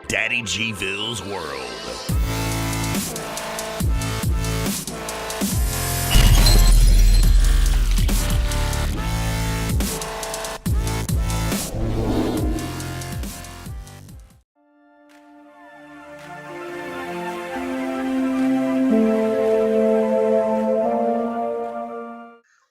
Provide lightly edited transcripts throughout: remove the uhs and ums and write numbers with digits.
DADDYGVILLE'S world.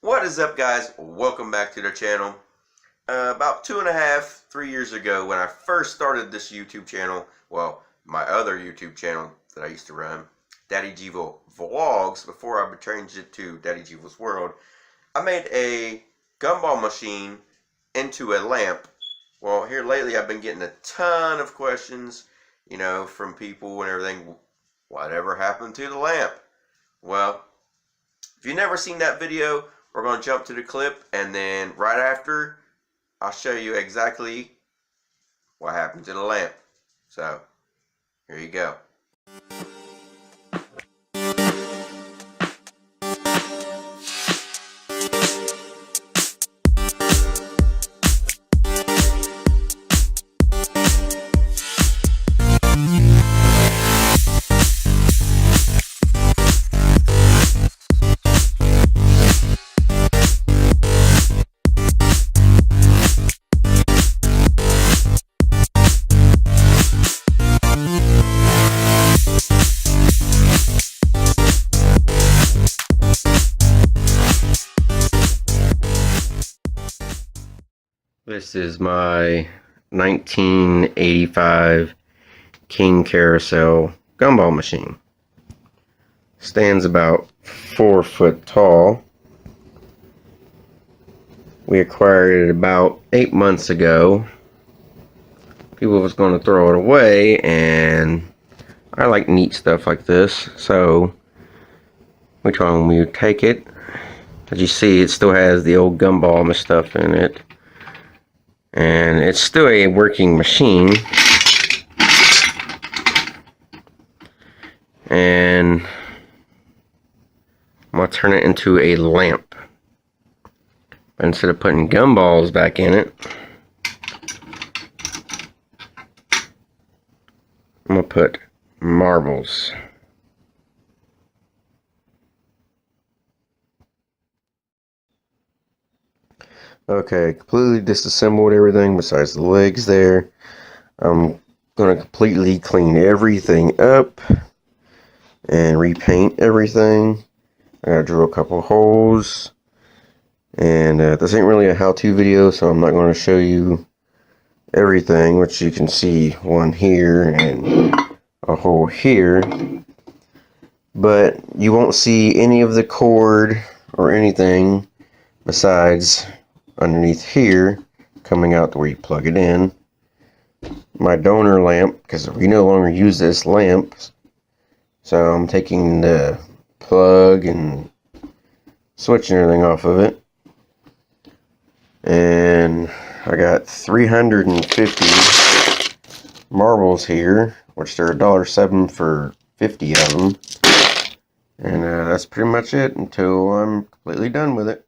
What is up, guys? Welcome back to the channel. About 2.5, 3 years ago, when I first started this YouTube channel, well, my other YouTube channel that I used to run, DADDYGVILLE Vlogs, before I changed it to DADDYGVILLE'S World, I made a gumball machine into a lamp. Well, here lately I've been getting a ton of questions, you know, from people and everything. Whatever happened to the lamp? Well, if you've never seen that video, we're going to jump to the clip, and then right after, I'll show you exactly what happened to the lamp. So, here you go. This is my 1985 King Carousel gumball machine. Stands about 4 foot tall. We acquired it about 8 months ago. People was going to throw it away, and I like neat stuff like this, so we told them we would take it. As you see, it still has the old gumball and stuff in it. And it's still a working machine. And I'm going to turn it into a lamp. But instead of putting gumballs back in it, I'm going to put marbles. Okay, completely disassembled everything besides the legs there. I'm going to completely clean everything up and repaint everything. I gotta drill a couple holes. And this ain't really a how-to video, so I'm not going to show you everything, which you can see one here and a hole here. But you won't see any of the cord or anything besides underneath here, coming out to where you plug it in. My donor lamp, because we no longer use this lamp, so I'm taking the plug and switching everything off of it. And I got 350 marbles here, which they're $1.07 for 50 of them. And that's pretty much it until I'm completely done with it.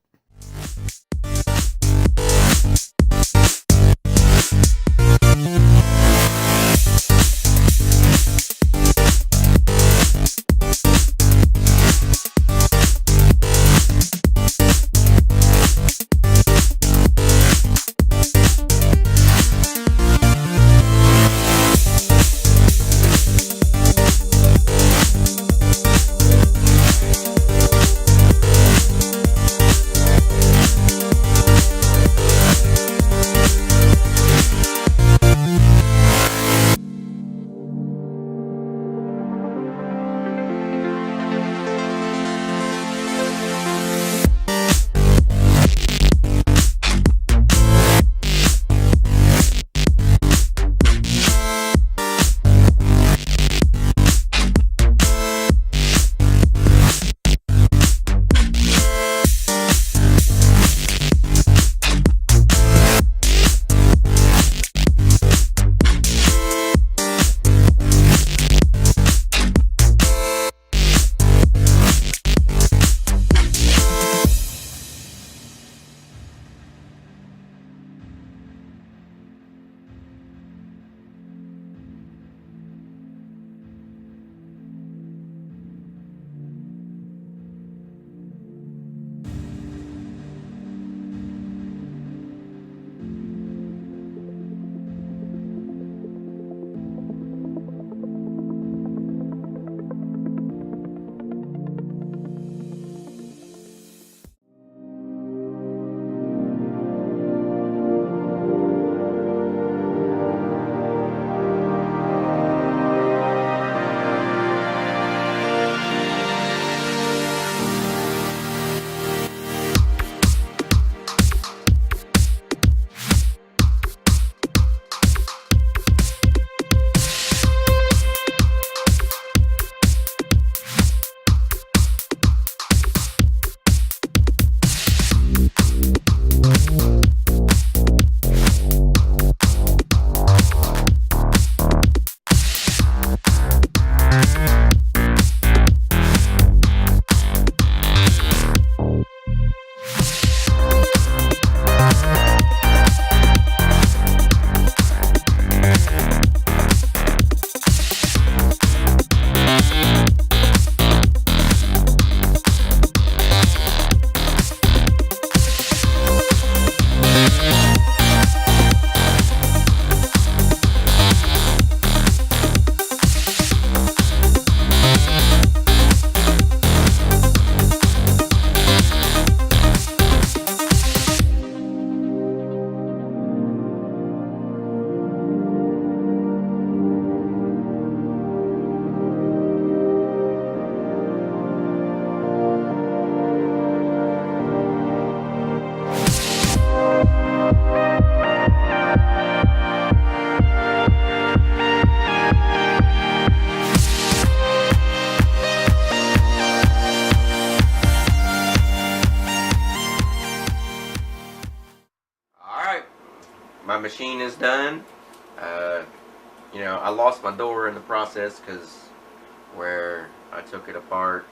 You know, I lost my door in the process because where I took it apart,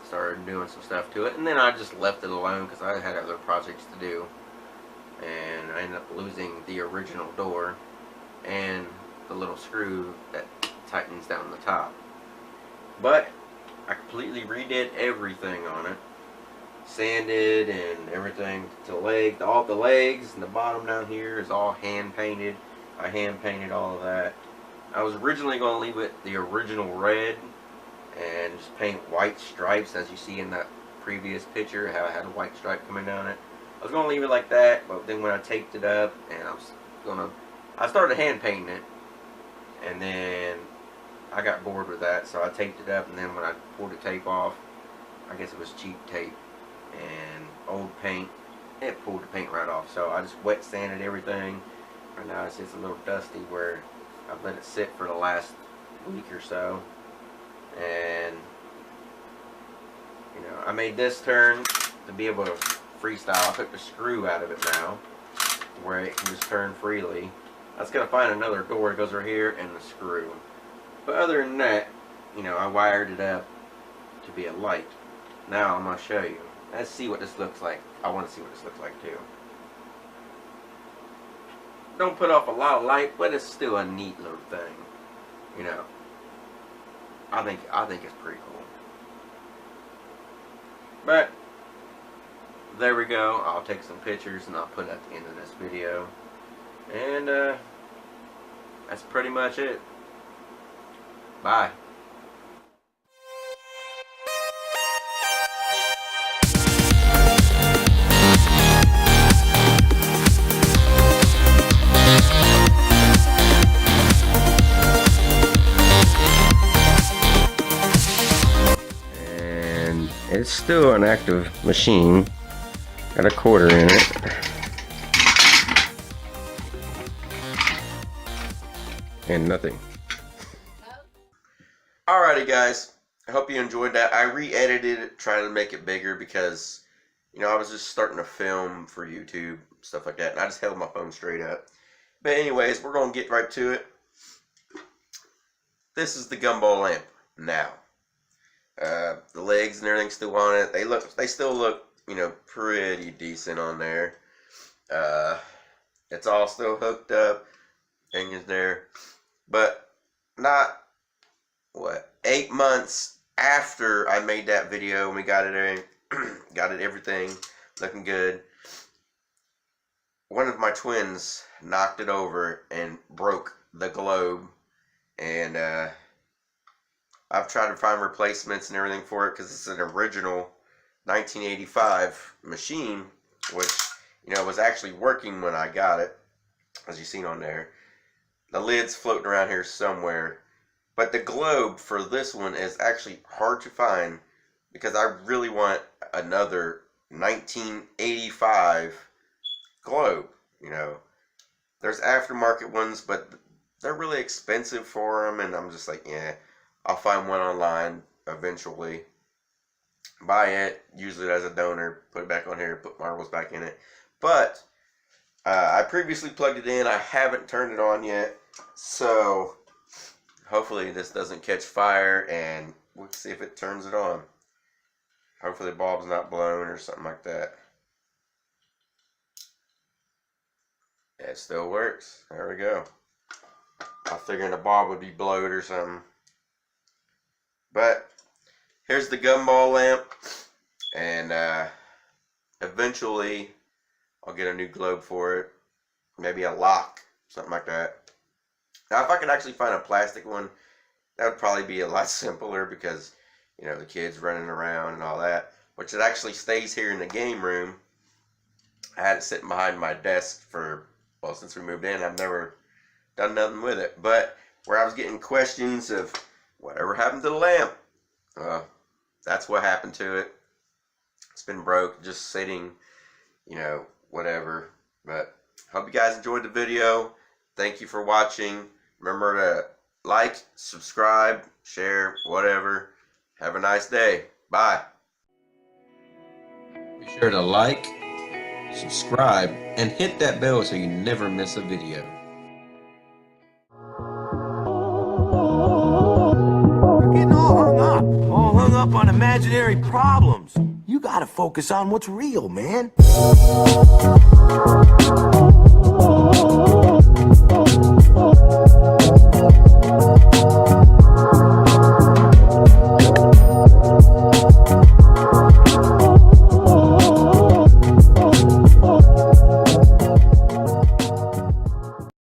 started doing some stuff to it, and then I just left it alone because I had other projects to do, and I ended up losing the original door and the little screw that tightens down the top. But I completely redid everything on it, sanded and everything to leg. All the legs and the bottom down here is all hand painted. I hand painted all of that. I was originally going to leave it the original red and just paint white stripes, as you see in that previous picture, how I had a white stripe coming down it. I was going to leave it like that, but then when I taped it up and I started hand painting it, and then I got bored with that, so I taped it up, and then when I pulled the tape off, I guess it was cheap tape and old paint, it pulled the paint right off. So I just wet sanded everything, and now it's just a little dusty where I've let it sit for the last week or so. And you know, I made this turn to be able to freestyle. I took the screw out of it now, where it can just turn freely. I was gonna find another door that goes right here and the screw. But other than that, you know, I wired it up to be a light. Now I'm gonna show you. Let's see what this looks like. I want to see what this looks like too. Don't put off a lot of light, but it's still a neat little thing. You know, I think it's pretty cool. But there we go. I'll take some pictures and I'll put it at the end of this video. And that's pretty much it. Bye. And it's still an active machine. Got a quarter in it. And nothing. Alrighty guys, I hope you enjoyed that. I re-edited it, trying to make it bigger because, you know, I was just starting to film for YouTube, stuff like that, and I just held my phone straight up. But anyways, we're going to get right to it. This is the gumball lamp now. The legs and everything still on it. They still look, you know, pretty decent on there. It's all still hooked up, thing is there, but not 8 months after I made that video and we got it in, got it everything looking good. One of my twins knocked it over and broke the globe, and I've tried to find replacements and everything for it because it's an original 1985 machine, which, you know, was actually working when I got it, as you've seen on there. The lid's floating around here somewhere, but the globe for this one is actually hard to find because I really want another 1985 globe. You know, there's aftermarket ones, but they're really expensive for them, and I'm just like, yeah, I'll find one online eventually, buy it, use it as a donor, put it back on here, put marbles back in it. But I previously plugged it in. I haven't turned it on yet, so hopefully this doesn't catch fire, and we'll see if it turns it on. Hopefully the bulb's not blown or something like that. It still works. There we go. I figured the bulb would be blowed or something. But here's the gumball lamp, and eventually I'll get a new globe for it. Maybe a lock, something like that. Now if I could actually find a plastic one, that would probably be a lot simpler because, you know, the kids running around and all that. Which it actually stays here in the game room. I had it sitting behind my desk for, well, since we moved in. I've never done nothing with it. But where I was getting questions of whatever happened to the lamp, that's what happened to it. It's been broke, just sitting, you know, whatever. But hope you guys enjoyed the video. Thank you for watching. Remember to like, subscribe, share, whatever. Have a nice day. Bye. Be sure to like, subscribe, and hit that bell so you never miss a video. up on imaginary problems. You gotta focus on what's real, man.